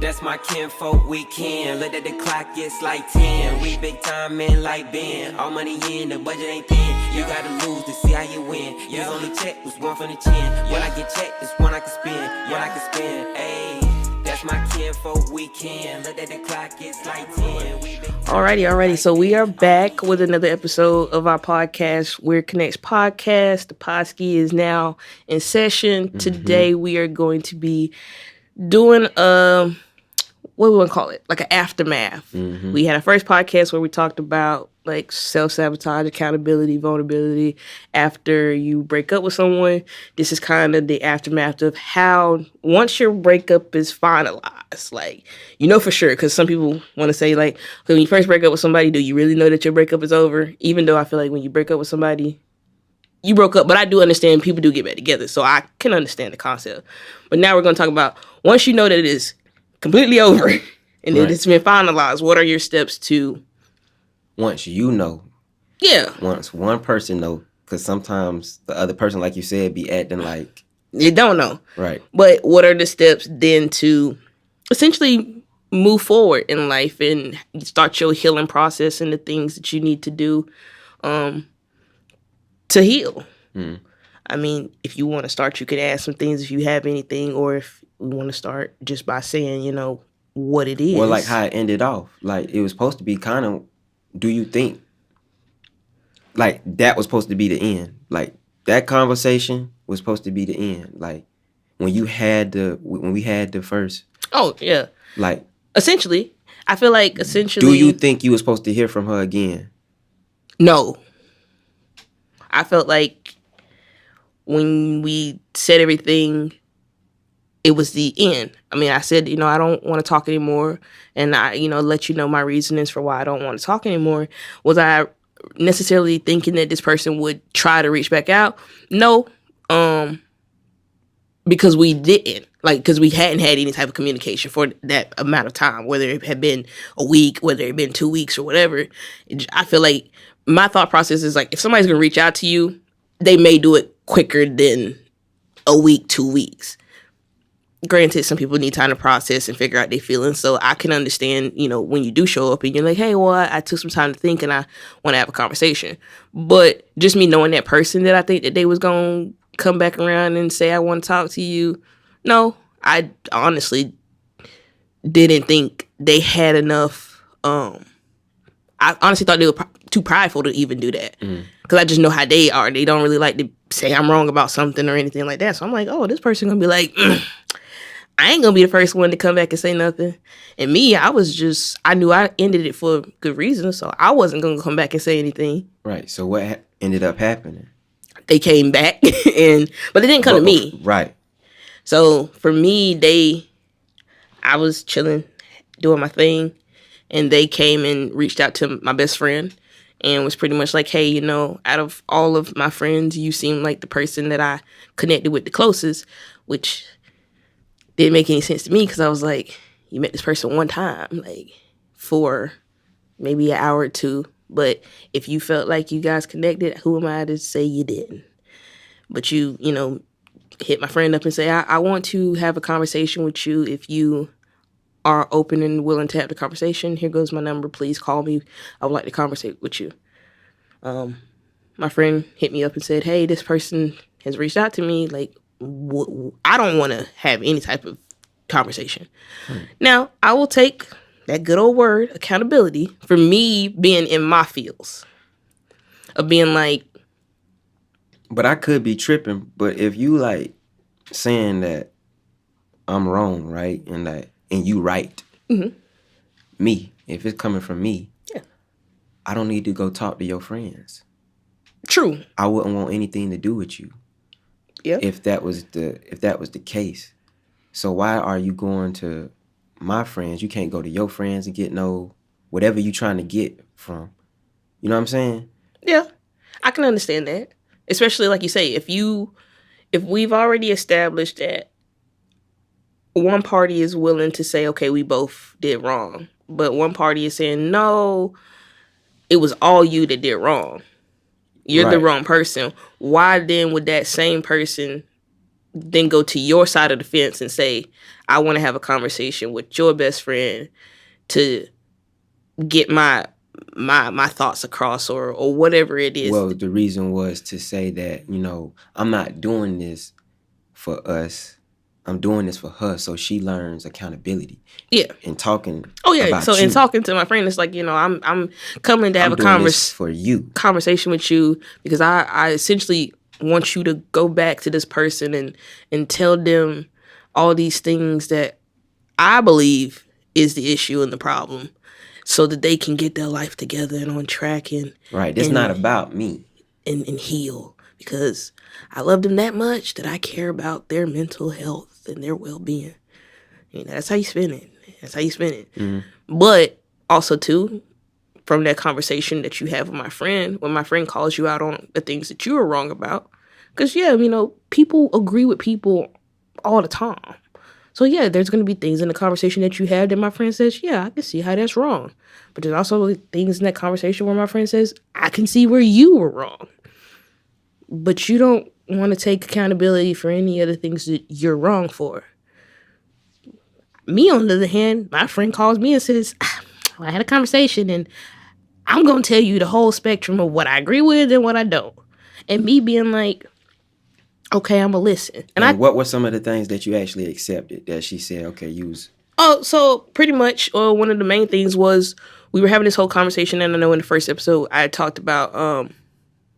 That's my kinfolk weekend. Look at the clock, it's like 10. We big time in like Ben. All money in, the budget ain't thin. You gotta lose to see how you win. You only check was one from the chin. When I get checked, it's one I can spend. One I can spend, ayy. That's my kinfolk weekend. Look at the clock, it's like 10. Alrighty. So we are back with another episode of our podcast, Weird Connects Podcast. The Podski is now in session. Today we are going to be doing what we want to call it, like an aftermath. We had our first podcast where we talked about like self-sabotage, accountability, vulnerability after you break up with someone. This is kind of the aftermath of how once your breakup is finalized, like, you know for sure, because some people want to say like, when you first break up with somebody, do you really know that your breakup is over? Even though I feel like when you break up with somebody, you broke up, but I do understand people do get back together, so I can understand the concept. But now we're going to talk about once you know that it is completely over and that it's been finalized, what are your steps to... Once you know. Yeah. Once one person know, because sometimes the other person, like you said, be acting like... You don't know. Right. But what are the steps then to essentially move forward in life and start your healing process and the things that you need to do to heal? I mean, if you want to start, you could add some things if you have anything, or if we want to start just by saying, you know, what it is. Well, like how it ended off. Like, it was supposed to be kind of, do you think, like, that was supposed to be the end? Like, that conversation was supposed to be the end. Like, when we had the first. Oh, yeah. Like. Essentially. I feel like essentially. Do you think you were supposed to hear from her again? No. I felt like when we said everything, it was the end. I mean, I said, you know, I don't want to talk anymore. And I, you know, let you know my reasonings for why I don't want to talk anymore. Was I necessarily thinking that this person would try to reach back out? No. Because we didn't. Like, because we hadn't had any type of communication for that amount of time, whether it had been a week, whether it had been 2 weeks or whatever. I feel like my thought process is like, if somebody's going to reach out to you, they may do it quicker than a week, 2 weeks. Granted, some people need time to process and figure out their feelings, so I can understand, you know, when you do show up and you're like, hey, well, I took some time to think and I want to have a conversation. But just me knowing that person that I think that they was going to come back around and say, I want to talk to you. No, I honestly didn't think they had enough. I honestly thought they were too prideful to even do that. Because I just know how they are. They don't really like to say I'm wrong about something or anything like that. So I'm like, oh, this person going to be like, I ain't going to be the first one to come back and say nothing. And me, I knew I ended it for good reason. So I wasn't going to come back and say anything. Right. So what ended up happening? They came back, but they didn't come to me. Right. So for me, I was chilling, doing my thing. And they came and reached out to my best friend and was pretty much like, hey, you know, out of all of my friends, you seem like the person that I connected with the closest, which didn't make any sense to me because I was like, you met this person one time, like for maybe an hour or two. But if you felt like you guys connected, who am I to say you didn't? But you know, hit my friend up and say, I want to have a conversation with you. If you are open and willing to have the conversation, here goes my number. Please call me. I would like to conversate with you. My friend hit me up and said, hey, this person has reached out to me. Like, I don't want to have any type of conversation. Now, I will take that good old word, accountability, for me being in my feels. Of being like... But I could be tripping, but if you like saying that I'm wrong, right? And you right. Me, if it's coming from me, I don't need to go talk to your friends. True. I wouldn't want anything to do with you. Yeah. If that was the case. So why are you going to my friends? You can't go to your friends and get whatever you trying to get from. You know what I'm saying? Yeah. I can understand that. Especially like you say, if we've already established that one party is willing to say, okay, we both did wrong, but one party is saying, no, it was all you that did wrong. You're the wrong person. Why then would that same person then go to your side of the fence and say, I want to have a conversation with your best friend to get my thoughts across, or whatever it is. Well, the reason was to say that, you know, I'm not doing this for us. I'm doing this for her, so she learns accountability. Yeah. And talking. Oh yeah. About So you. in talking to my friend, it's like, you know, I'm coming to have doing this for you. conversation with you because I essentially want you to go back to this person and tell them all these things that I believe is the issue and the problem, so that they can get their life together and on track and right. It's not about me and heal, because I love them that much that I care about their mental health and their well-being. You know, that's how you spin it. That's how you spin it. Mm-hmm. But also too, from that conversation that you have with my friend, when my friend calls you out on the things that you were wrong about, because yeah, you know, people agree with people all the time. So yeah, there's going to be things in the conversation that you have that my friend says, yeah, I can see how that's wrong. But there's also things in that conversation where my friend says, I can see where you were wrong. But you don't want to take accountability for any of the things that you're wrong for. Me, on the other hand, my friend calls me and says, I had a conversation and I'm going to tell you the whole spectrum of what I agree with and what I don't. And me being like, okay, I'm going to listen. And what were some of the things that you actually accepted that she said, okay, use? Oh, so pretty much one of the main things was we were having this whole conversation, and I know in the first episode I talked about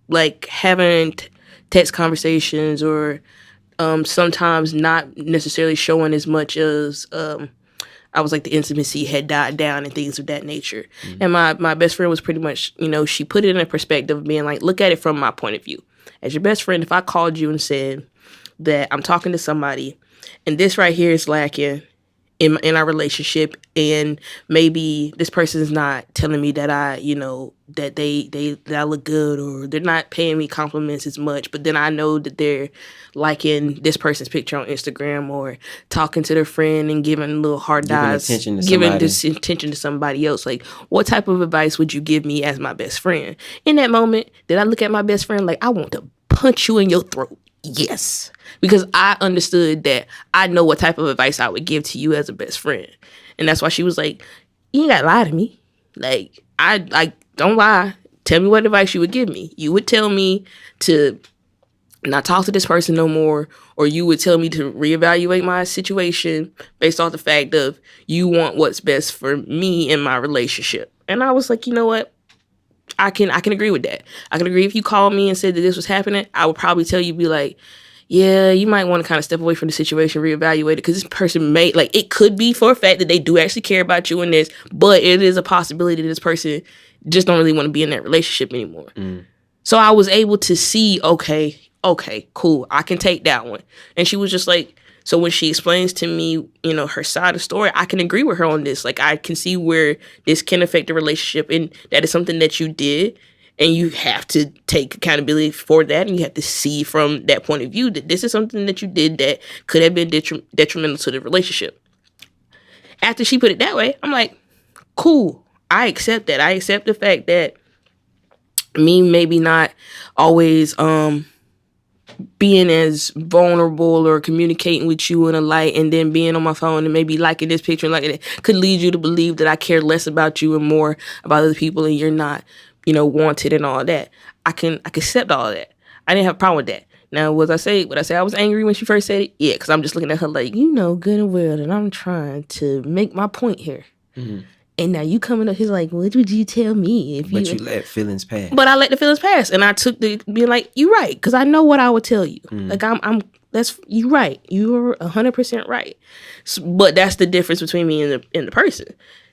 like having text conversations, or sometimes not necessarily showing as much as I was like the intimacy had died down and things of that nature. Mm-hmm. And my best friend was pretty much, you know, she put it in a perspective of being like, look at it from my point of view. As your best friend, if I called you and said that I'm talking to somebody and this right here is lacking in our relationship, and maybe this person is not telling me that I, you know, that that I look good, or they're not paying me compliments as much, but then I know that they're liking this person's picture on Instagram, or talking to their friend and giving little hard eyes, giving this attention to somebody else. Like, what type of advice would you give me as my best friend? In that moment, did I look at my best friend like I want to punch you in your throat? Yes, because I understood that I know what type of advice I would give to you as a best friend. And that's why she was like, you ain't gotta lie to me. Like, I don't lie. Tell me what advice you would give me. You would tell me to not talk to this person no more, or you would tell me to reevaluate my situation based off the fact of you want what's best for me in my relationship. And I was like, you know what? I can agree with that. I can agree if you called me and said that this was happening, I would probably tell you, be like, yeah, you might want to kind of step away from the situation, reevaluate it, because this person may, like, it could be for a fact that they do actually care about you in this, but it is a possibility that this person just don't really want to be in that relationship anymore. Mm. So I was able to see, okay, cool, I can take that one. And she was just like, so when she explains to me, you know, her side of the story, I can agree with her on this. Like, I can see where this can affect the relationship, and that is something that you did, and you have to take accountability for that, and you have to see from that point of view that this is something that you did that could have been detrimental to the relationship. After she put it that way, I'm like, cool, I accept that. I accept the fact that me maybe not always being as vulnerable or communicating with you in a light, and then being on my phone and maybe liking this picture and liking it could lead you to believe that I care less about you and more about other people, and you're not, you know, wanted and all that. I can accept all of that. I didn't have a problem with that. Now, would I say I was angry when she first said it? Yeah, because I'm just looking at her like, you know good and well that I'm trying to make my point here. Mm-hmm. And now you coming up, he's like, what would you tell me? But you let feelings pass. But I let the feelings pass, and I took the being like, you right, because I know what I would tell you. Like, that's you right. You're 100% right. So, but that's the difference between me and the person.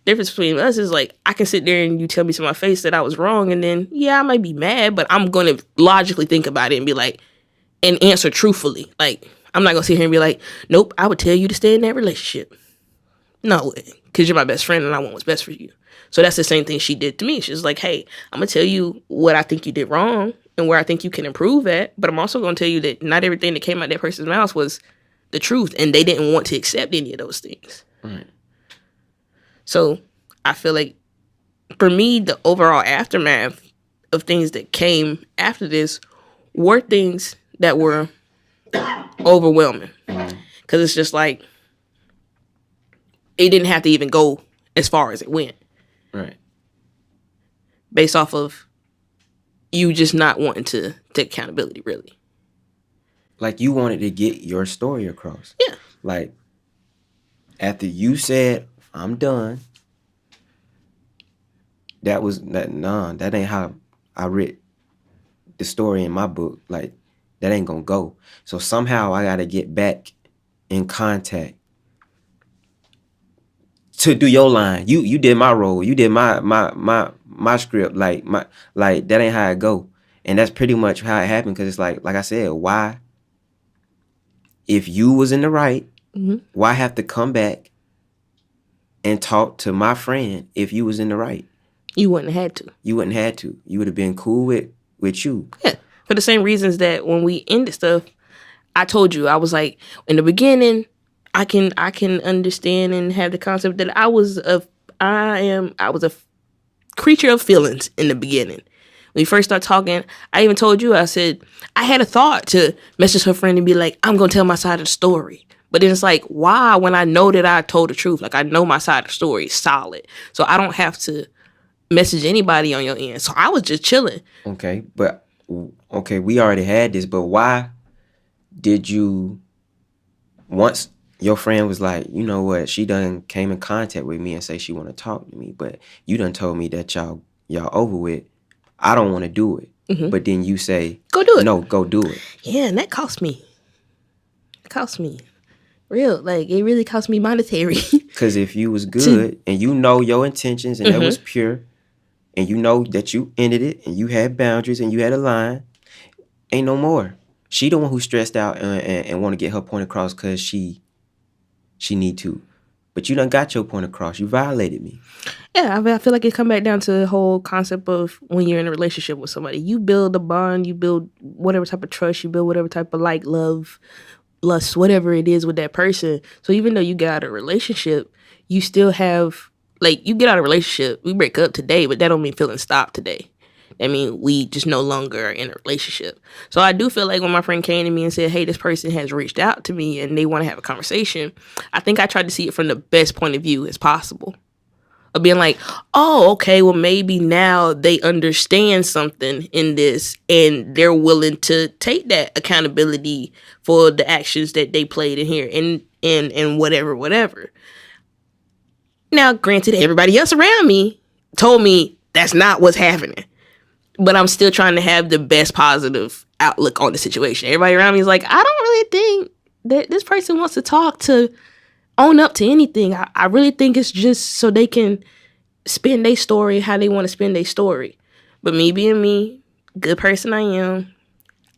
Difference between us is like, I can sit there and you tell me to my face that I was wrong, and then yeah, I might be mad, but I'm gonna logically think about it and be like, and answer truthfully. Like, I'm not gonna sit here and be like, nope, I would tell you to stay in that relationship. No, because you're my best friend and I want what's best for you. So that's the same thing she did to me. She's like, hey, I'm going to tell you what I think you did wrong and where I think you can improve at, but I'm also going to tell you that not everything that came out that person's mouth was the truth, and they didn't want to accept any of those things. Right. So I feel like, for me, the overall aftermath of things that came after this were things that were overwhelming. Because it's just like, it didn't have to even go as far as it went. Right. Based off of you just not wanting to take accountability, really. Like, you wanted to get your story across. Yeah. Like, after you said, I'm done, that ain't how I read the story in my book. Like, that ain't gonna go. So somehow I gotta get back in contact to do your line. You did my role. You did my script. Like that ain't how it go. And that's pretty much how it happened. Cause it's like I said, why? If you was in the right, why have to come back and talk to my friend if you was in the right? You wouldn't have had to. You wouldn't have to. You would have been cool with you. Yeah. For the same reasons that when we ended stuff, I told you, I was like, in the beginning, I can understand and have the concept that I was a creature of feelings in the beginning. When we first started talking, I even told you, I said, I had a thought to message her friend and be like, I'm going to tell my side of the story. But then it's like, why when I know that I told the truth? Like, I know my side of the story is solid. So I don't have to message anybody on your end. So I was just chilling. Okay, we already had this, but why did you, once your friend was like, you know what, she done came in contact with me and say she want to talk to me, but you done told me that y'all over with, I don't want to do it. But then you say, go do it. No, go do it. Yeah, and that cost me. It cost me. Real, like, it really cost me monetary. Because if you was good and you know your intentions and that was pure, and you know that you ended it and you had boundaries and you had a line, ain't no more. She the one who stressed out and want to get her point across because she need to. But you done got your point across. You violated me. Yeah, I feel like it come back down to the whole concept of when you're in a relationship with somebody. You build a bond, you build whatever type of trust, you build whatever type of like, love, lust, whatever it is with that person. So even though you get out of a relationship, you still have, like, you get out of a relationship, we break up today, but that don't mean feelings stop today. I mean, we just no longer are in a relationship. So I do feel like when my friend came to me and said, hey, this person has reached out to me and they want to have a conversation, I think I tried to see it from the best point of view as possible. Of being like, oh, okay, well, maybe now they understand something in this and they're willing to take that accountability for the actions that they played in here and whatever. Now, granted, everybody else around me told me that's not what's happening. But I'm still trying to have the best positive outlook on the situation. Everybody around me is like, I don't really think that this person wants to talk to own up to anything. I really think it's just so they can spin their story how they want to spin their story. But me being me, good person I am,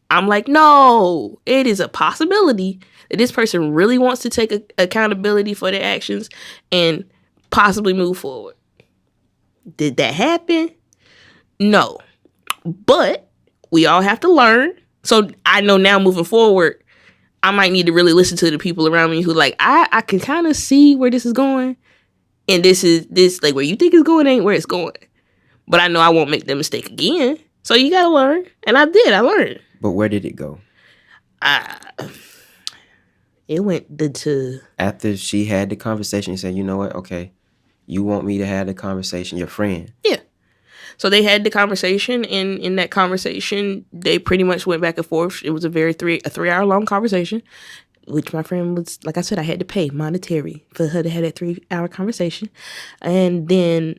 I'm like, no, it is a possibility that this person really wants to take accountability for their actions and possibly move forward. Did that happen? No. But we all have to learn. So I know now moving forward, I might need to really listen to the people around me who like, I can kind of see where this is going. And this like where you think it's going ain't where it's going. But I know I won't make that mistake again. So you got to learn. And I learned. But where did it go? It went to... After she had the conversation and said, you know what? Okay, you want me to have the conversation, your friend. Yeah. So they had the conversation, and in that conversation, they pretty much went back and forth. It was a 3-hour long conversation, which my friend was, like I said, I had to pay monetary for her to have that 3-hour conversation. And then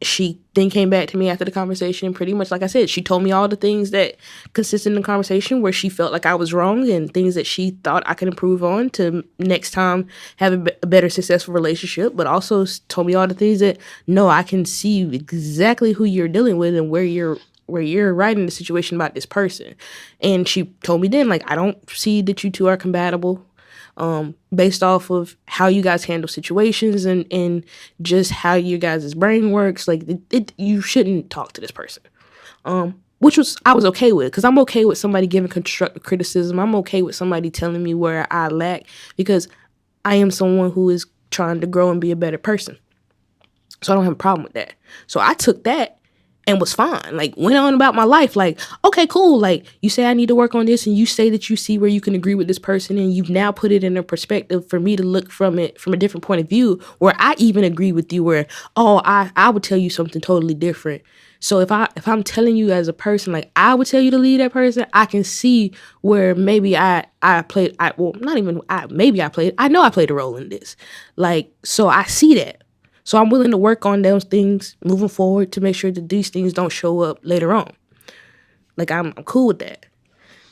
she then came back to me after the conversation, pretty much, like I said, she told me all the things that consisted in the conversation where she felt like I was wrong and things that she thought I could improve on to next time have a better successful relationship, but also told me all the things that, no, I can see exactly who you're dealing with and where you're writing the situation about this person. And she told me then, like, I don't see that you two are compatible. Based off of how you guys handle situations and just how you guys' brain works, like you shouldn't talk to this person. Which I was okay with, because I'm okay with somebody giving constructive criticism. I'm okay with somebody telling me where I lack, because I am someone who is trying to grow and be a better person. So I don't have a problem with that. So I took that and was fine. Like, went on about my life. Like, okay, cool. Like, you say I need to work on this, and you say that you see where you can agree with this person, and you've now put it in a perspective for me to look from it from a different point of view, where I even agree with you, where, I would tell you something totally different. So if I'm telling you as a person, like, I would tell you to leave that person, I can see where maybe I played, I know I played a role in this. Like, so I see that. So I'm willing to work on those things moving forward to make sure that these things don't show up later on. Like, I'm cool with that.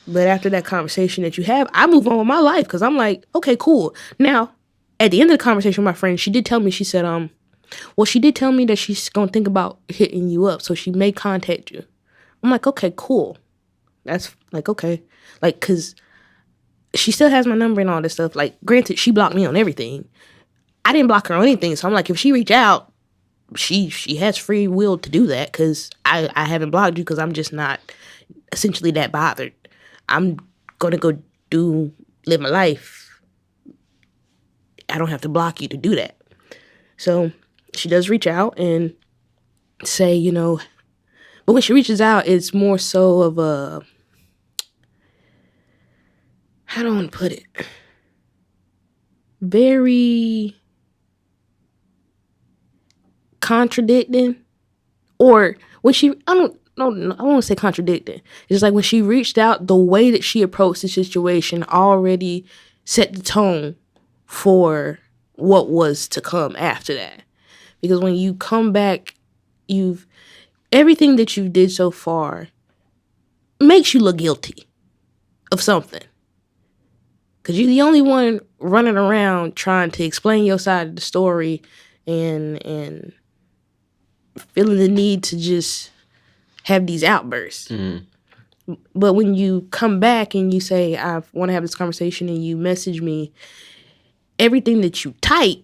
But after that conversation that you have, I move on with my life because I'm like, okay, cool. Now, at the end of the conversation with my friend, she did tell me, she said, she did tell me that she's going to think about hitting you up, so she may contact you. I'm like, okay, cool. That's like, okay. Like, because she still has my number and all this stuff. Like, granted, she blocked me on everything. I didn't block her on anything. So I'm like, if she reach out, she has free will to do that because I haven't blocked you because I'm just not essentially that bothered. I'm going to go live my life. I don't have to block you to do that. So she does reach out and say, but when she reaches out, it's more so of a, how do I want to put it? Very contradicting, or when she, I want to say contradicting. It's like when she reached out, the way that she approached the situation already set the tone for what was to come after that. Because when you come back, everything that you did so far makes you look guilty of something. Because you're the only one running around trying to explain your side of the story and feeling the need to just have these outbursts. Mm-hmm. But when you come back and you say, I want to have this conversation, and you message me, everything that you type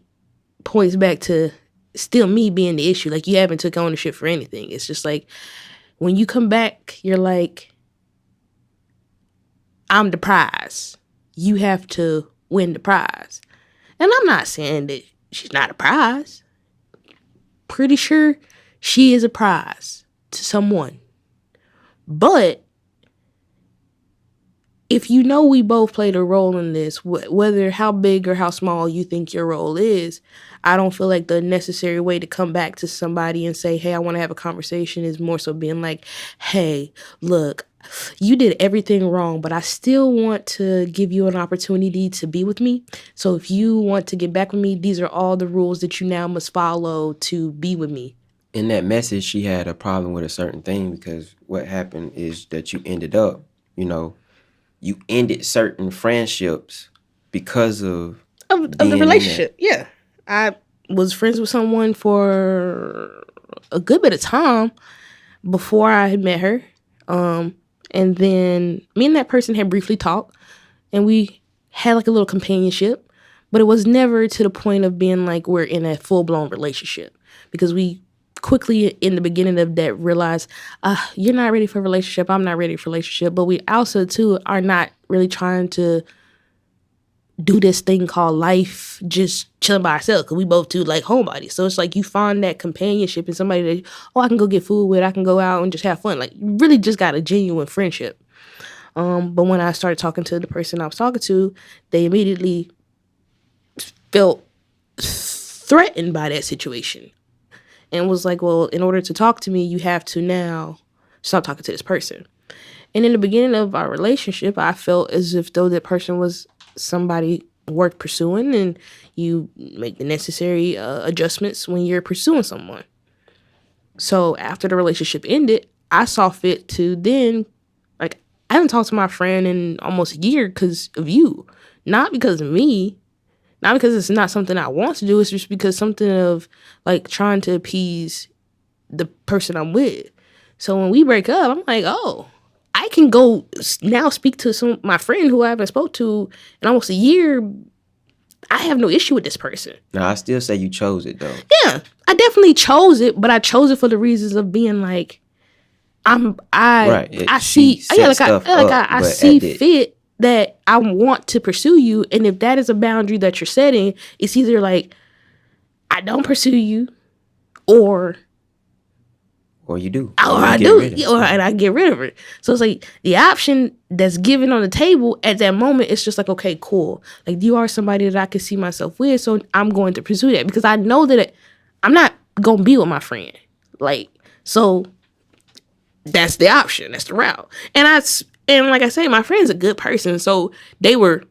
points back to still me being the issue. Like, you haven't took ownership for anything. It's just like, when you come back, you're like, I'm the prize. You have to win the prize. And I'm not saying that she's not a prize. Pretty sure she is a prize to someone. But if you know we both played a role in this, whether how big or how small you think your role is, I don't feel like the necessary way to come back to somebody and say, hey, I want to have a conversation is more so being like, hey, look, you did everything wrong, but I still want to give you an opportunity to be with me. So if you want to get back with me, these are all the rules that you now must follow to be with me. In that message, she had a problem with a certain thing because what happened is that you ended up, you ended certain friendships because of the relationship. Yeah. I was friends with someone for a good bit of time before I had met her. And then me and that person had briefly talked, and we had like a little companionship, but it was never to the point of being like we're in a full-blown relationship, because we quickly in the beginning of that realized, you're not ready for a relationship, I'm not ready for a relationship, but we also too are not really trying to do this thing called life just chilling by ourselves, because we both too like homebodies. So it's like you find that companionship in somebody that, I can go get food with, I can go out and just have fun. Like, you really just got a genuine friendship. But when I started talking to the person I was talking to, they immediately felt threatened by that situation and was like, well, in order to talk to me, you have to now stop talking to this person. And in the beginning of our relationship, I felt as if though that person was somebody worth pursuing, and you make the necessary adjustments when you're pursuing someone. So after the relationship ended, I saw fit to then, like, I haven't talked to my friend in almost a year because of you. Not because of me, not because it's not something I want to do, it's just because something of like trying to appease the person I'm with. So when we break up, I'm like, I can go now speak to my friend who I haven't spoke to in almost a year. I have no issue with this person. No, I still say you chose it though. Yeah, I definitely chose it, but I chose it for the reasons of being like, I see fit that I want to pursue you, and if that is a boundary that you're setting, it's either like I don't pursue you, or or you do. Or you I get do, rid of it. or I get rid of it. So it's like the option that's given on the table at that moment. It's just like, okay, cool. Like you are somebody that I can see myself with, so I'm going to pursue that because I know that I'm not gonna be with my friend. Like so, that's the option. That's the route. And like I say, my friend's a good person, so they were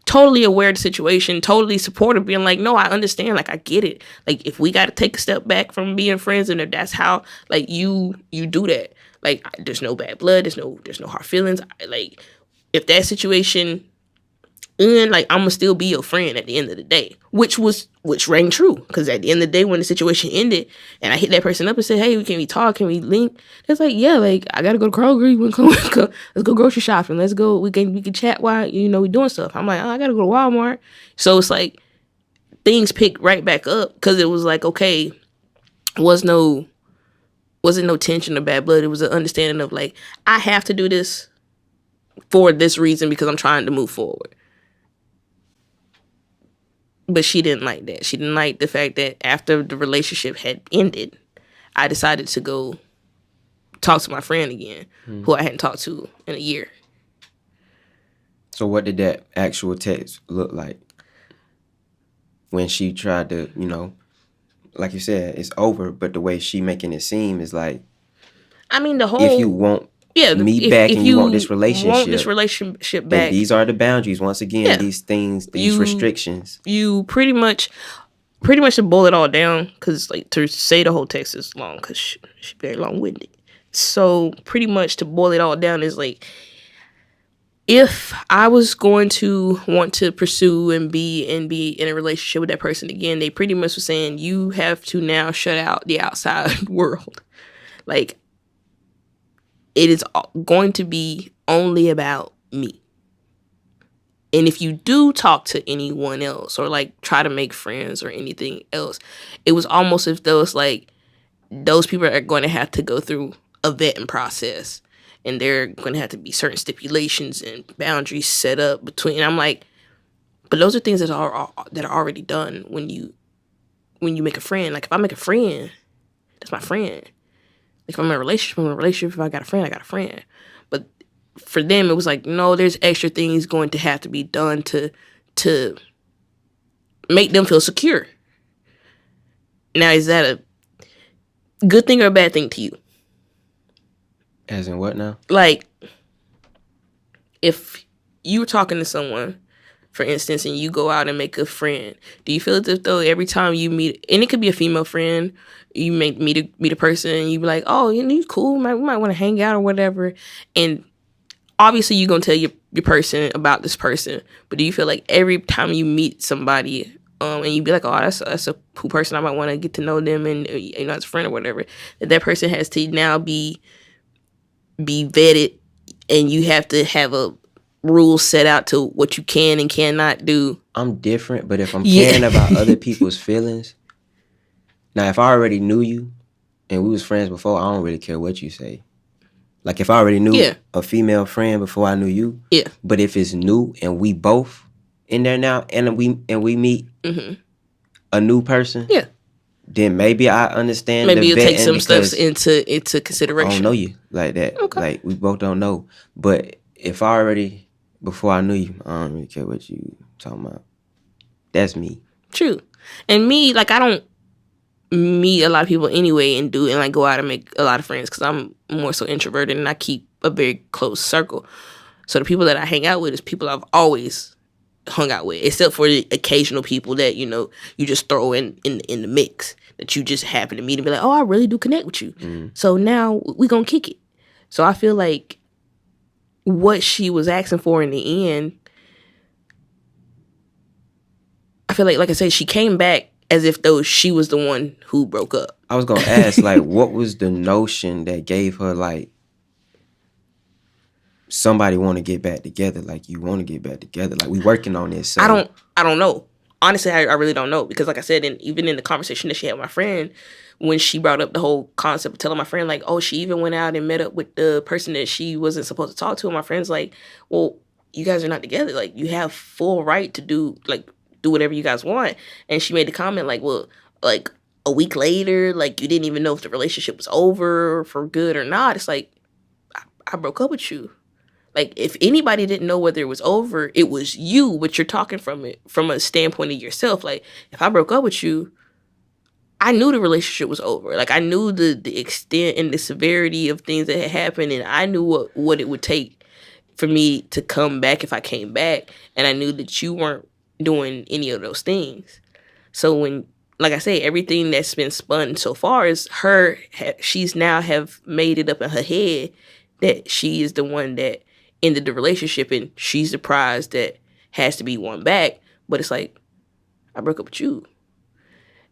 totally aware of the situation, totally supportive, being like, no, I understand, like I get it. Like if we got to take a step back from being friends, and if that's how like you do that, like there's no bad blood, there's no hard feelings. Like if that situation and like I'm gonna still be your friend at the end of the day, which rang true because at the end of the day when the situation ended and I hit that person up and said, hey, can we talk, can we link, it's like, yeah, like I gotta go to Kroger, let's go grocery shopping, let's go, we can chat while we doing stuff. I'm like, oh, I gotta go to Walmart. So it's like things picked right back up because it was like, okay, wasn't no tension or bad blood. It was an understanding of like I have to do this for this reason because I'm trying to move forward. But she didn't like that. She didn't like the fact that after the relationship had ended, I decided to go talk to my friend again, who I hadn't talked to in a year. So what did that actual text look like? When she tried to, like you said, it's over, but the way she making it seem is like, I mean, the whole... if you want me back and you want this relationship back, then these are the boundaries. Once again, yeah, these things, these restrictions. You pretty much to boil it all down, because like to say the whole text is long, because she's very long-winded. So pretty much to boil it all down is like, if I was going to want to pursue and be in a relationship with that person again, they pretty much were saying you have to now shut out the outside world. Like, it is going to be only about me. And if you do talk to anyone else or like try to make friends or anything else, it was almost as though it's like those people are going to have to go through a vetting process. And there are going to have to be certain stipulations and boundaries set up between. And I'm like, but those are things that are already done when you make a friend. Like if I make a friend, that's my friend. Like if I'm in a relationship, I'm in a relationship. If I got a friend, I got a friend. But for them, it was like, no, there's extra things going to have to be done to make them feel secure. Now, is that a good thing or a bad thing to you? As in what now? Like, if you were talking to someone, for instance, and you go out and make a friend, do you feel as though every time you meet, and it could be a female friend, you may meet a person and you be like, oh, you're cool, we might want to hang out or whatever, and obviously you're going to tell your person about this person, but do you feel like every time you meet somebody, and you be like, oh, that's a cool person, I might want to get to know them and as a friend or whatever, that person has to now be vetted, and you have to have a rule set out to what you can and cannot do. I'm different, but if I'm caring about other people's feelings, now if I already knew you and we was friends before, I don't really care what you say. Like if I already knew a female friend before I knew you, but if it's new and we both in there now and we meet a new person, then maybe I understand. Maybe you'll take some steps into consideration. I don't know you like that. Okay. Like we both don't know. But if I already, before I knew you, I don't really care what you talking about. That's me. True. And me, like I don't meet a lot of people anyway and like go out and make a lot of friends because I'm more so introverted and I keep a very close circle. So the people that I hang out with is people I've always hung out with, except for the occasional people that you just throw in the mix that you just happen to meet and be like, oh, I really do connect with you. So now we gonna kick it. So I feel like what she was asking for in the end, I feel like I said, she came back as if though she was the one who broke up. I was gonna ask, like, what was the notion that gave her like somebody want to get back together? Like you want to get back together? Like we working on this. So. I don't know. Honestly, I really don't know because, like I said, and even in the conversation that she had with my friend, when she brought up the whole concept of telling my friend, like, oh, she even went out and met up with the person that she wasn't supposed to talk to, and my friend's like, well, you guys are not together. Like, you have full right to do whatever you guys want. And she made the comment, like, well, like, a week later, like you didn't even know if the relationship was over for good or not. It's like, I broke up with you. Like, if anybody didn't know whether it was over, it was you, but you're talking from a standpoint of yourself. Like, if I broke up with you, I knew the relationship was over. Like, I knew the extent and the severity of things that had happened, and I knew what it would take for me to come back if I came back, and I knew that you weren't doing any of those things. So when, like I say, everything that's been spun so far is her, she's now have made it up in her head that she is the one that ended the relationship, and she's the prize that has to be won back. But it's like, I broke up with you.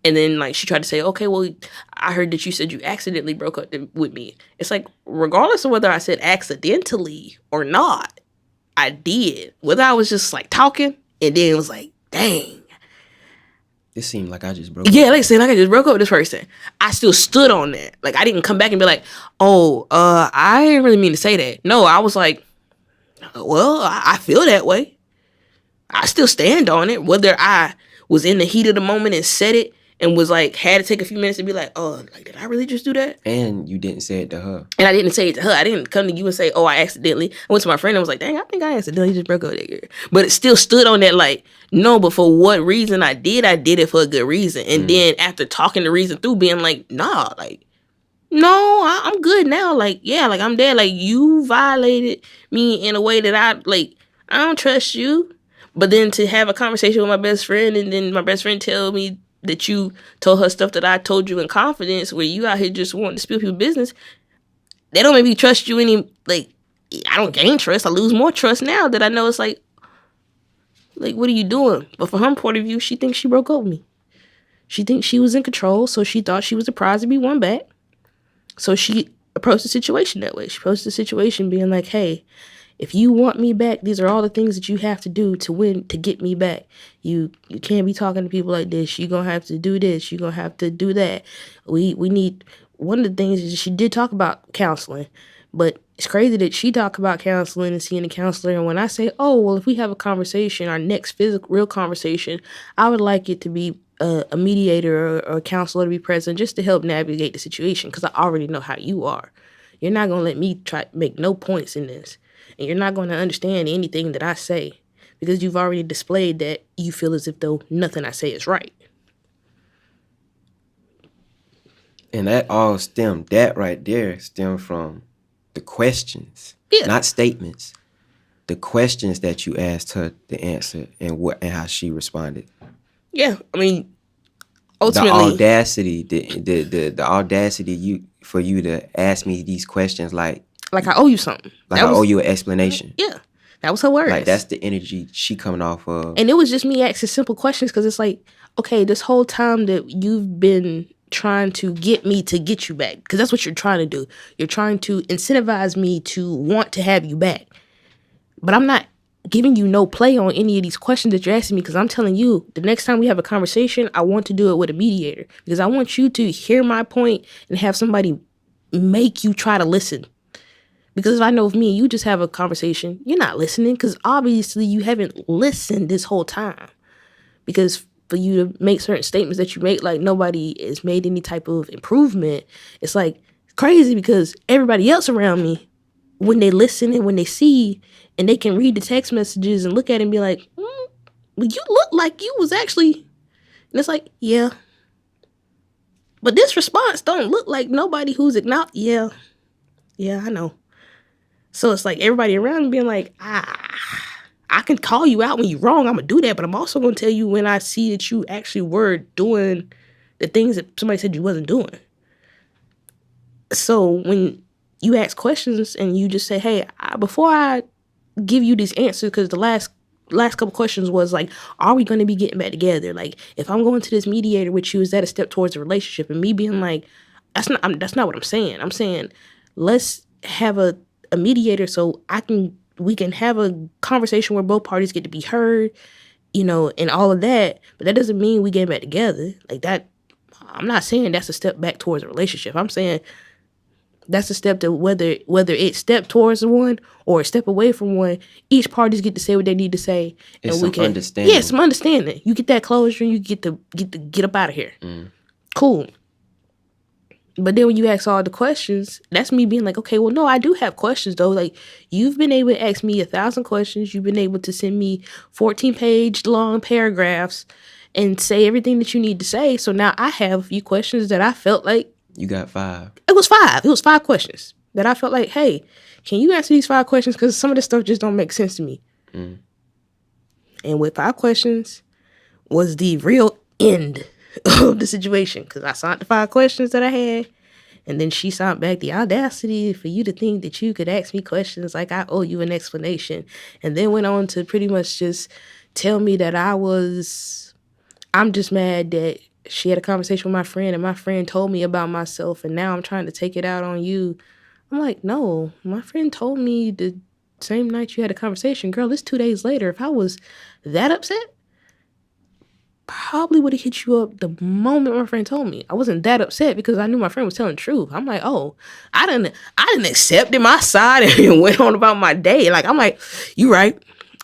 And then, like, she tried to say, okay, well, I heard that you said you accidentally broke up with me. It's like, regardless of whether I said accidentally or not, I did. Whether I was just, like, talking, and then it was like, dang. It seemed like I just broke up. Yeah, like I said, like I just broke up with this person. I still stood on that. Like, I didn't come back and be like, oh, I didn't really mean to say that. No, I was like, well, I feel that way. I still stand on it. Whether I was in the heat of the moment and said it and was like, had to take a few minutes to be like, oh, like, did I really just do that? And you didn't say it to her. And I didn't say it to her. I didn't come to you and say, oh, I accidentally. I went to my friend and was like, dang, I think I accidentally just broke up with that girl. But it still stood on that, like, no, but for what reason I did it for a good reason. And then after talking the reason through, being like, nah, like, no, I'm good now. Like, yeah, like, I'm dead. Like, you violated me in a way that I don't trust you. But then to have a conversation with my best friend, and then my best friend tell me that you told her stuff that I told you in confidence, where you out here just wanting to spill people's business, they don't make me trust you any. Like, I don't gain trust. I lose more trust now that I know it's like, what are you doing? But from her point of view, she thinks she broke up with me. She thinks she was in control, so she thought she was the prize to be won back. So she approached the situation that way. She approached the situation being like, hey, if you want me back, these are all the things that you have to do to win, to get me back. You can't be talking to people like this. You're going to have to do this. You're going to have to do that. We need, one of the things is she did talk about counseling, but it's crazy that she talked about counseling and seeing a counselor. And when I say, oh, well, if we have a conversation, our next physical, real conversation, I would like it to be a mediator or a counselor to be present just to help navigate the situation, because I already know how you are. You're not going to let me try make no points in this. And you're not going to understand anything that I say because you've already displayed that you feel as if though nothing I say is right. And that right there stemmed from the questions, not statements. The questions that you asked her to answer and how she responded. Yeah, I mean, ultimately, the audacity for you to ask me these questions like I owe you something. Like I owe you an explanation. Yeah, that was her words. Like, that's the energy she coming off of. And it was just me asking simple questions, because it's like, okay, this whole time that you've been trying to get me to get you back, because that's what you're trying to do. You're trying to incentivize me to want to have you back. But I'm not giving you no play on any of these questions that you're asking me, because I'm telling you, the next time we have a conversation, I want to do it with a mediator, because I want you to hear my point and have somebody make you try to listen. Because if I know if me and you just have a conversation, you're not listening, because obviously you haven't listened this whole time. Because for you to make certain statements that you make, like nobody has made any type of improvement, it's like crazy, because everybody else around me, when they listen and when they see and they can read the text messages and look at it and be like, well, you look like you was actually, and it's like, yeah. But this response don't look like nobody who's acknowledged. Yeah, I know. So it's like everybody around me being like, I can call you out when you're wrong. I'm going to do that. But I'm also going to tell you when I see that you actually were doing the things that somebody said you wasn't doing. So when you ask questions and you just say, hey, before I give you these answers, because the last couple questions was like, are we going to be getting back together? Like, if I'm going to this mediator with you, is that a step towards a relationship? And me being like, that's not what I'm saying. I'm saying, let's have a mediator so we can have a conversation where both parties get to be heard, and all of that. But that doesn't mean we get back together. Like that, I'm not saying that's a step back towards a relationship. I'm saying that's a step to whether it's step towards one or a step away from one, each parties get to say what they need to say. It's some understanding. Yeah, some understanding. You get that closure and you get to get up out of here. Cool. But then when you ask all the questions, that's me being like, okay, well, no, I do have questions, though. Like, you've been able to ask me 1,000 questions. You've been able to send me 14-page long paragraphs and say everything that you need to say. So now I have a few questions that I felt like. You got 5. It was 5. It was 5 questions that I felt like, hey, can you answer these 5 questions? Because some of this stuff just don't make sense to me. Mm. And with 5 questions was the real end of the situation, because I signed the 5 questions that I had, and then she signed back the audacity for you to think that you could ask me questions like I owe you an explanation, and then went on to pretty much just tell me that I'm just mad that she had a conversation with my friend and my friend told me about myself and now I'm trying to take it out on you. I'm like, no, my friend told me the same night you had a conversation. Girl, it's 2 days later. If I was that upset, probably would have hit you up the moment my friend told me. I wasn't that upset because I knew my friend was telling the truth. I'm like, oh, I didn't accept my side and went on about my day. Like, I'm like, you right.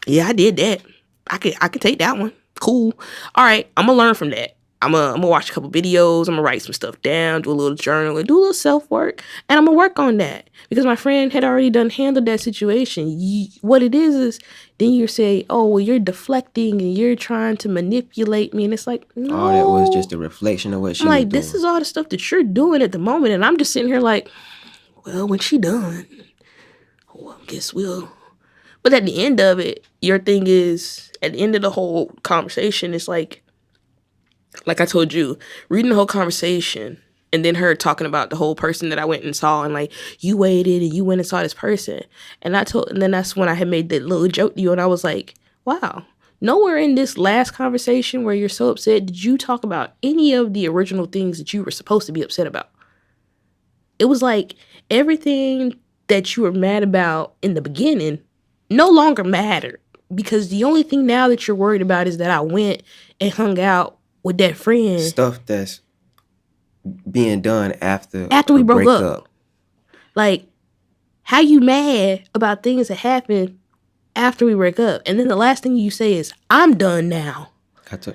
Yeah, I did that. I could take that one. Cool. All right, I'm gonna learn from that. I'm gonna watch a couple videos. I'm gonna write some stuff down, do a little journaling, do a little self work, and I'm gonna work on that because my friend had already handled that situation. What it is then you say, oh, well, you're deflecting and you're trying to manipulate me, and it's like, no. All that was just a reflection of what she was like, doing. this is all the stuff that you're doing at the moment, and I'm just sitting here like, well, when she done, well, I guess we'll. But at the end of it, your thing is, at the end of the whole conversation, it's like I told you, reading the whole conversation and then her talking about the whole person that I went and saw and like, you waited and you went and saw this person. And then that's when I had made that little joke to you and I was like, wow, nowhere in this last conversation where you're so upset did you talk about any of the original things that you were supposed to be upset about. It was like everything that you were mad about in the beginning no longer mattered because the only thing now that you're worried about is that I went and hung out with that friend. Stuff that's being done after we broke up. Like, how you mad about things that happened after we break up? And then the last thing you say is, I'm done now.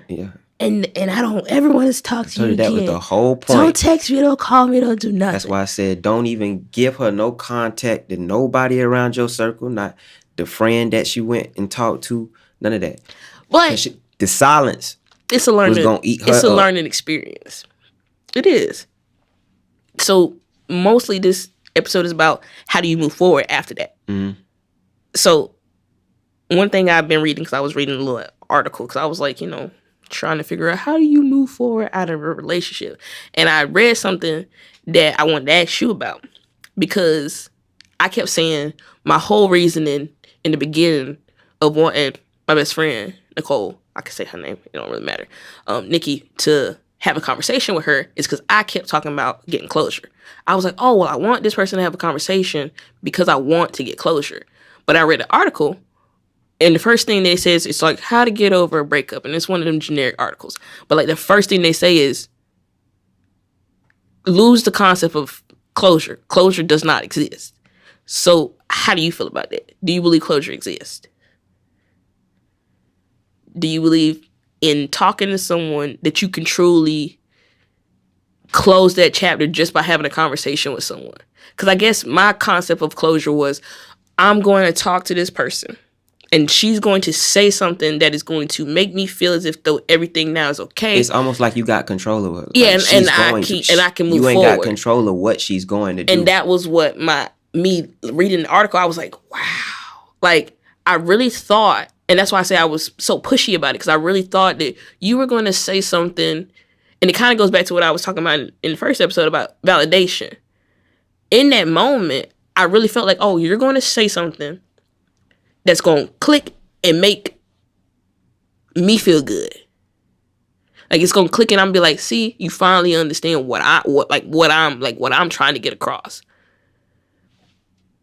Yeah. And I don't ever want to talk to you again. That was the whole point. Don't text me, don't call me, don't do nothing. That's why I said don't even give her no contact to nobody around your circle, not the friend that she went and talked to, none of that. But the silence it's a learning, was gonna eat her it's a up. learning experience. It is. So mostly this episode is about how do you move forward after that. Mm-hmm. So one thing I've been reading, because I was reading a little article, because I was like, trying to figure out how do you move forward out of a relationship. And I read something that I wanted to ask you about, because I kept saying my whole reasoning in the beginning of wanting my best friend, Nicole, I can say her name, it don't really matter, Nikki, to have a conversation with her is because I kept talking about getting closure. I was like, oh, well, I want this person to have a conversation because I want to get closure. But I read an article, and the first thing they say is it's like how to get over a breakup, and it's one of them generic articles. But like the first thing they say is lose the concept of closure. Closure does not exist. So how do you feel about that? Do you believe closure exists? Do you believe in talking to someone that you can truly close that chapter just by having a conversation with someone? Because I guess my concept of closure was I'm going to talk to this person and she's going to say something that is going to make me feel as if though everything now is okay. It's almost like you got control of it. Yeah, like and I can move forward. You ain't got control of what she's going to do. And that was what me reading the article, I was like, wow. Like, I really thought, and that's why I say I was so pushy about it, because I really thought that you were going to say something, and it kind of goes back to what I was talking about in the first episode about validation. In that moment, I really felt like, oh, you're going to say something that's going to click and make me feel good. Like, it's going to click and I'm going to be like, see, you finally understand what I'm trying to get across.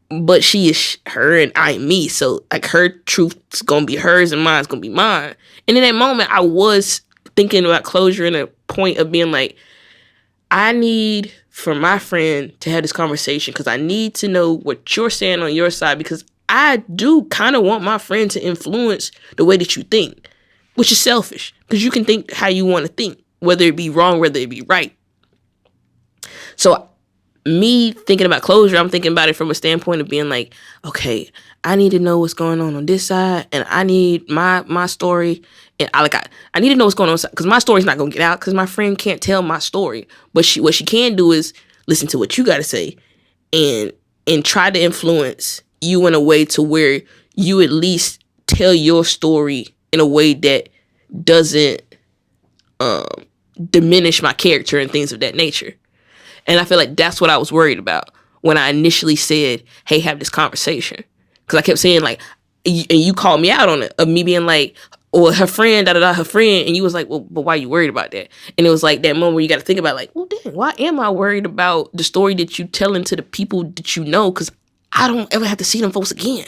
But she is her and I am me. So, like, her truth's going to be hers and mine's going to be mine. And in that moment, I was thinking about closure in a point of being like, I need for my friend to have this conversation because I need to know what you're saying on your side, because I do kind of want my friend to influence the way that you think, which is selfish because you can think how you want to think, whether it be wrong, whether it be right. So me thinking about closure, I'm thinking about it from a standpoint of being like, okay, I need to know what's going on this side, and I need my story, and I need to know what's going on because my story's not gonna get out because my friend can't tell my story, but what she can do is listen to what you got to say, and try to influence you in a way to where you at least tell your story in a way that doesn't diminish my character and things of that nature. And I feel like that's what I was worried about when I initially said, hey, have this conversation. Because I kept saying, like, and you called me out on it, of me being like, or her friend, her friend. And you was like, well, but why are you worried about that? And it was like that moment where you got to think about, like, well, dang, why am I worried about the story that you telling to the people that you know? Because I don't ever have to see them folks again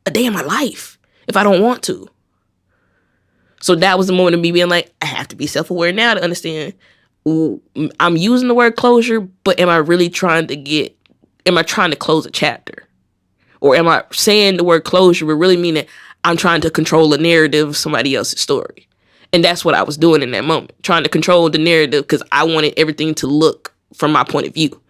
a day in my life if I don't want to. So that was the moment of me being like, I have to be self-aware now to understand, I'm using the word closure, but am I trying to close a chapter? Or am I saying the word closure but really meaning I'm trying to control the narrative of somebody else's story? And that's what I was doing in that moment, trying to control the narrative because I wanted everything to look from my point of view,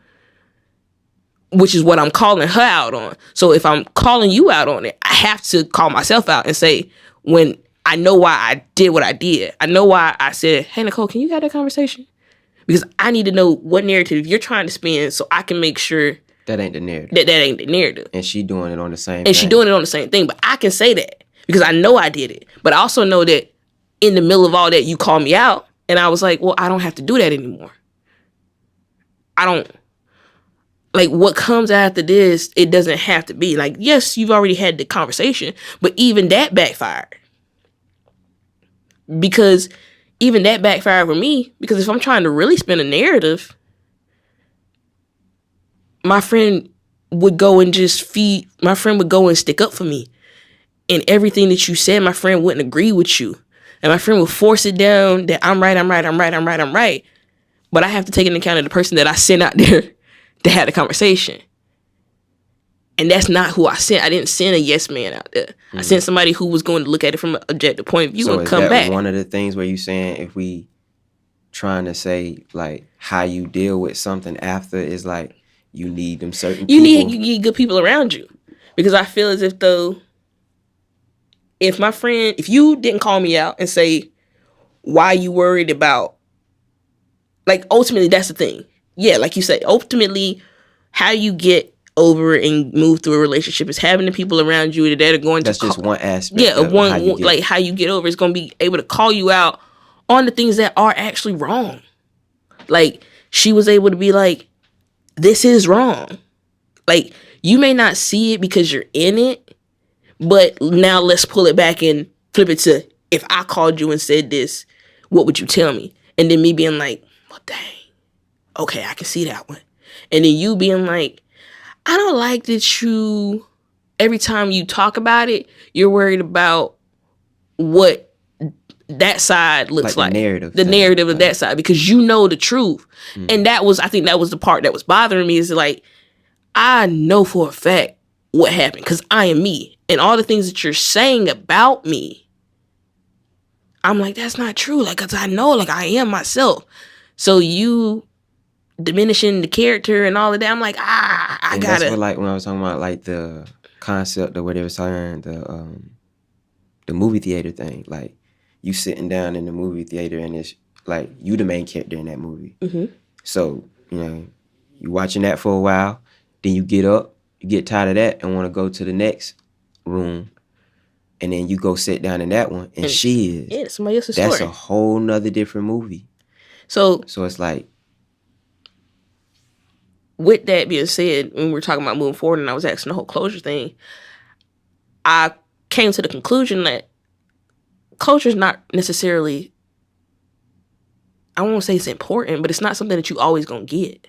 which is what I'm calling her out on. So if I'm calling you out on it, I have to call myself out and say, when I know why I did what I did, I know why I said, hey, Nicole, can you have that conversation? Because I need to know what narrative you're trying to spin so I can make sure that ain't the narrative. That ain't the narrative. And she doing it on the same thing. And she doing it on the same thing. But I can say that because I know I did it. But I also know that in the middle of all that, you called me out. And I was like, well, I don't have to do that anymore. I don't. Like, what comes after this, it doesn't have to be. Like, yes, you've already had the conversation. But even that backfired. Because even that backfired for me, because if I'm trying to really spin a narrative, my friend would go and stick up for me. And everything that you said, my friend wouldn't agree with you. And my friend would force it down that I'm right. But I have to take into account of the person that I sent out there to have the conversation. And that's not who I sent. I didn't send a yes man out there. I sent somebody who was going to look at it from an objective point of view and come back. One of the things where you saying if we trying to say like how you deal with something after is like you need them certain people. You need good people around you. Because I feel as if though, if you didn't call me out and say, why you worried about, like ultimately that's the thing. Yeah, like you said, ultimately how you get over and move through a relationship is having the people around you that are going that's to... That's just one aspect. Yeah, how you get over is going to be able to call you out on the things that are actually wrong. Like, she was able to be like, this is wrong. Like, you may not see it because you're in it, but now let's pull it back and flip it to, if I called you and said this, what would you tell me? And then me being like, well, dang, okay, I can see that one. And then you being like, I don't like that you, every time you talk about it, you're worried about what that side looks like. The narrative of that side, because you know the truth. And I think that was the part that was bothering me, is like, I know for a fact what happened because I am me. And all the things that you're saying about me, I'm like, that's not true. Like, because I know, like, I am myself. So you diminishing the character and all of that, I'm like, I gotta. That's what, like, when I was talking about, like, the concept of what they were saying, the movie theater thing. Like, you sitting down in the movie theater and it's like you the main character in that movie. Mm-hmm. So, you know, you watching that for a while, then you get up, you get tired of that and want to go to the next room, and then you go sit down in that one, and she is. Yeah, somebody else's story. That's a whole nother different movie. So it's like, with that being said, when we were talking about moving forward and I was asking the whole closure thing, I came to the conclusion that closure is not necessarily, I won't say it's important, but it's not something that you always gonna get.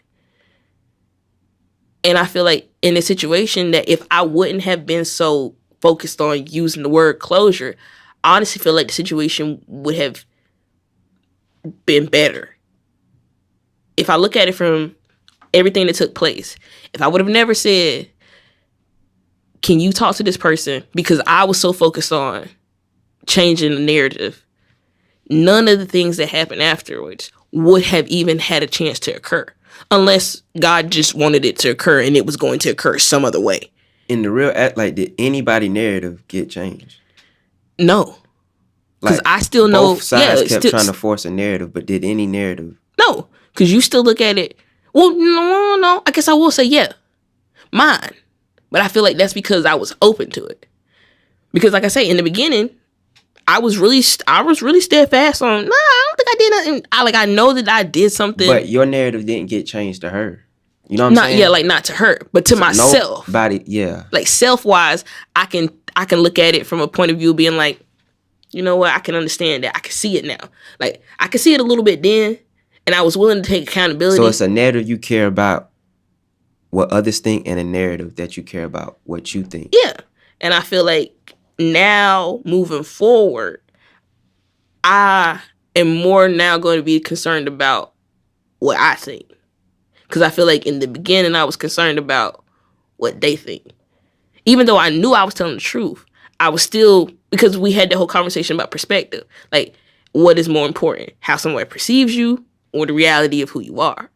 And I feel like in a situation that if I wouldn't have been so focused on using the word closure, I honestly feel like the situation would have been better. If I look at it from everything that took place, if I would have never said, can you talk to this person? Because I was so focused on changing the narrative, none of the things that happened afterwards would have even had a chance to occur. unless God just wanted it to occur and it was going to occur some other way. In the real act, like, did anybody narrative get changed? No. Because Like, I still know. both sides kept still, trying to force a narrative, but did any narrative? No. Because you still look at it. Well, no. I guess I will say, yeah. Mine. But I feel like that's because I was open to it. Because like I say, in the beginning, I was really steadfast on, nah, I don't think I did nothing. I know that I did something. But your narrative didn't get changed to her. You know what I'm saying? Yeah, like not to her, but to myself. Nobody, yeah. Like self-wise, I can look at it from a point of view being like, you know what, I can understand that. I can see it now. Like I can see it a little bit then, and I was willing to take accountability. So it's a narrative you care about what others think, and a narrative that you care about what you think. Yeah. And I feel like now moving forward, I am more now going to be concerned about what I think. Because I feel like in the beginning, I was concerned about what they think. Even though I knew I was telling the truth, I was still, because we had the whole conversation about perspective. Like, what is more important? How somebody perceives you or the reality of who you are?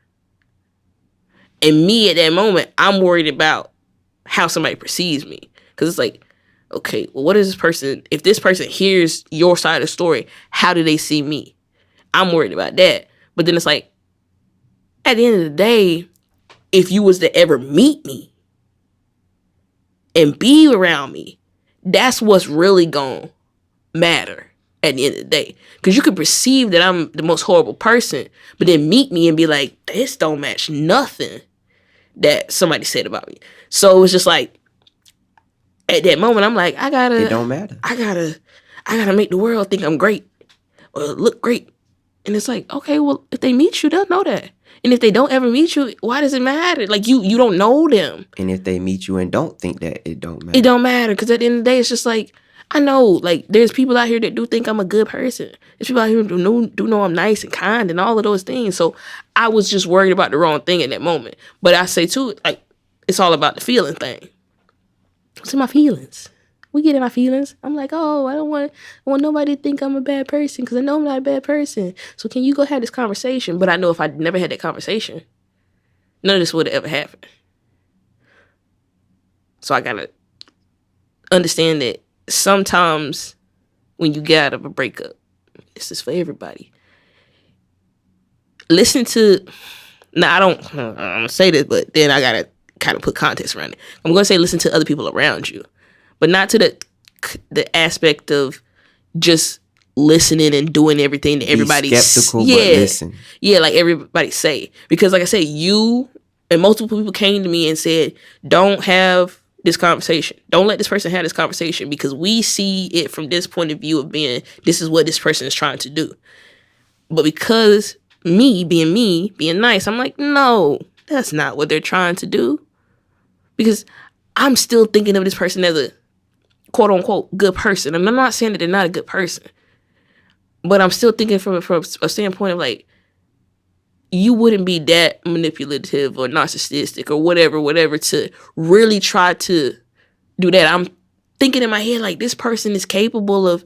And me at that moment, I'm worried about how somebody perceives me. Because it's like, okay, well, what is this person, if this person hears your side of the story, how do they see me? I'm worried about that. But then it's like, at the end of the day, if you was to ever meet me and be around me, that's what's really going to matter at the end of the day. Because you could perceive that I'm the most horrible person, but then meet me and be like, this don't match nothing that somebody said about me. So it was just like, at that moment, I'm like, It don't matter. I gotta make the world think I'm great or look great. And it's like, okay, well, if they meet you, they'll know that. And if they don't ever meet you, why does it matter? Like, you don't know them. And if they meet you and don't think that, it don't matter. It don't matter, because at the end of the day, it's just like, I know, like, there's people out here that do think I'm a good person. There's people out here who do know I'm nice and kind and all of those things. So I was just worried about the wrong thing in that moment. But I say, too, like, it's all about the feeling thing. What's in my feelings? We get in my feelings. I'm like, oh, I don't want nobody to think I'm a bad person, because I know I'm not a bad person. So can you go have this conversation? But I know if I never had that conversation, none of this would have ever happened. So I got to understand that sometimes when you get out of a breakup, this is for everybody. Listen to, I'm going to say this, but then I got to kind of put context around it. I'm going to say listen to other people around you. But not to the aspect of just listening and doing everything that everybody... Be skeptical, but listen. Yeah, like everybody say. Because like I said, you and multiple people came to me and said, don't have this conversation. Don't let this person have this conversation, because we see it from this point of view of being, this is what this person is trying to do. But because me, being nice, I'm like, no, that's not what they're trying to do. Because I'm still thinking of this person as a quote unquote good person. And I'm not saying that they're not a good person, but I'm still thinking from a standpoint of like, you wouldn't be that manipulative or narcissistic or whatever to really try to do that. I'm thinking in my head like, this person is capable of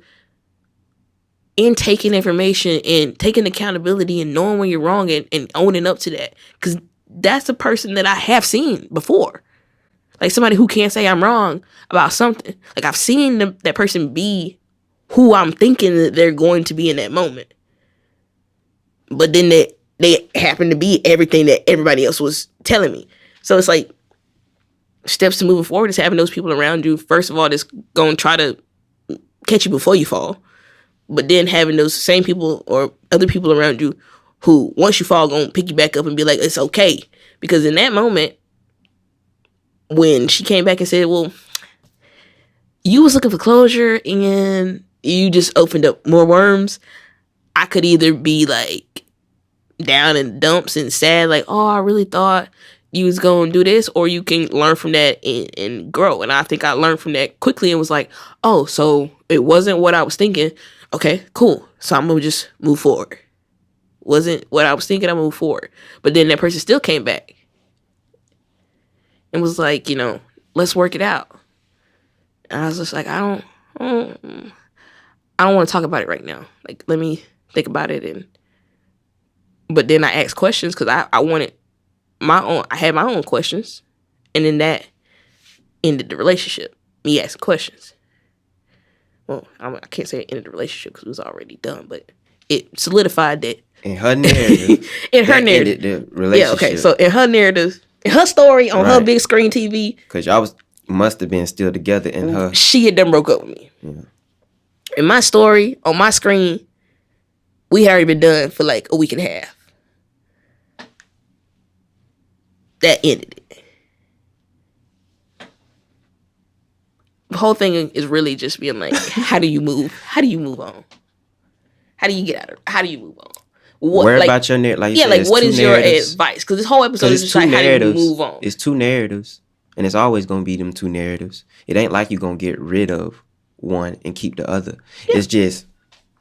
intaking information and taking accountability and knowing when you're wrong and owning up to that. Because that's a person that I have seen before. Like somebody who can't say I'm wrong about something. Like I've seen that person be who I'm thinking that they're going to be in that moment. But then they happen to be everything that everybody else was telling me. So it's like, steps to moving forward is having those people around you, first of all, that's going to try to catch you before you fall. But then having those same people or other people around you who, once you fall, going to pick you back up and be like, it's okay. Because in that moment, when she came back and said, well, you was looking for closure and you just opened up more worms, I could either be like down in the dumps and sad, like, oh, I really thought you was going to do this, or you can learn from that and grow. And I think I learned from that quickly and was like, oh, so it wasn't what I was thinking. Okay, cool. So I'm going to just move forward. Wasn't what I was thinking, I'm going to move forward. But then that person still came back and was like, let's work it out. And I was just like, I don't want to talk about it right now. Like, let me think about it. But then I asked questions because I wanted I had my own questions, and then that ended the relationship. Me asking questions. Well, I can't say it ended the relationship because it was already done, but it solidified that. In her narrative, in her that narrative, ended the relationship. Yeah, okay. So in her narrative, in her story on her big screen TV, because y'all must have been still together in her. She had done broke up with me. Yeah. In my story on my screen, we had already been done for like a week and a half. That ended it. The whole thing is really just being like, how do you move? How do you move on? How do you get out of it? How do you move on? Worry about your narrative. Like you said, what is your advice? Because this whole episode is just like, how do you move on? It's two narratives. And it's always going to be them two narratives. It ain't like you're going to get rid of one and keep the other. Yeah. It's just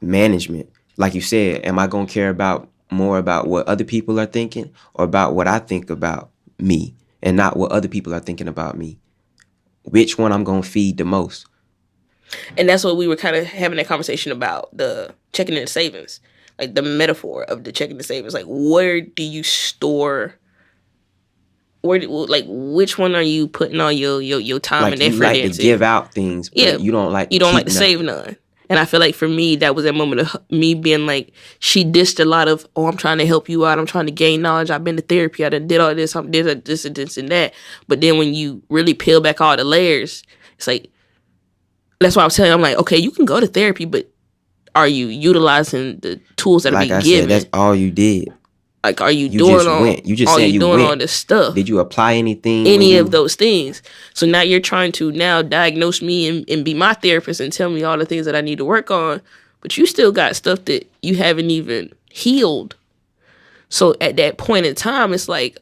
management. Like you said, am I going to care more about what other people are thinking or about what I think about me and not what other people are thinking about me? Which one I'm going to feed the most? And that's what we were kind of having that conversation about, the checking in the savings. Like the metaphor of the checking the savings. Like, where do you store... which one are you putting all your time and effort into? You like to give out things, but you don't like to save none. And I feel like for me, that was that moment of me being like, she dissed a lot of, I'm trying to help you out. I'm trying to gain knowledge. I've been to therapy. I done did all this. I did this and this and that. But then when you really peel back all the layers, it's like, that's why I was telling you, I'm like, okay, you can go to therapy, but are you utilizing the tools that are being given? Said, that's all you did. Like, are you doing all this stuff? Did you apply anything? Any of those things? So now you're trying to now diagnose me and be my therapist and tell me all the things that I need to work on. But you still got stuff that you haven't even healed. So at that point in time, it's like,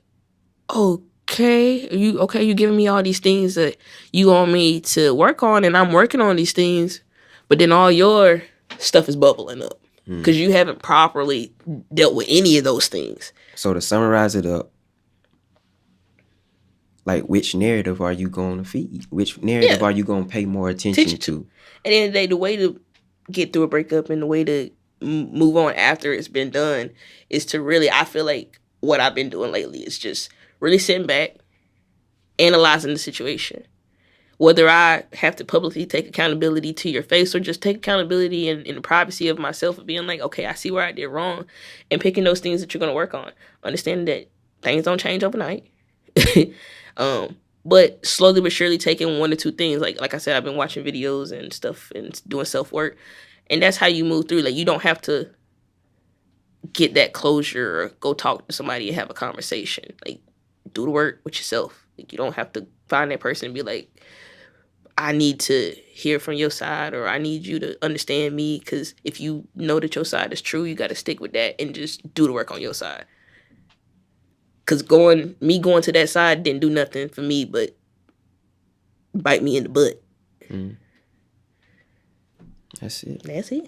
okay, you giving me all these things that you want me to work on, and I'm working on these things, but then all your stuff is bubbling up. Because you haven't properly dealt with any of those things. So to summarize it up, like, which narrative are you going to feed? Which narrative are you going to pay more attention to? At the end of the day, the way to get through a breakup and the way to move on after it's been done is to really, I feel like what I've been doing lately is just really sitting back, analyzing the situation. Whether I have to publicly take accountability to your face or just take accountability in the privacy of myself of being like, okay, I see where I did wrong, and picking those things that you're going to work on. Understanding that things don't change overnight. But slowly but surely taking one or two things. Like I said, I've been watching videos and stuff and doing self-work. And that's how you move through. Like, you don't have to get that closure or go talk to somebody and have a conversation. Like, do the work with yourself. Like, you don't have to find that person and be like, I need to hear from your side, or I need you to understand me, because if you know that your side is true, you got to stick with that and just do the work on your side. Because going to that side didn't do nothing for me but bite me in the butt. That's it. That's it.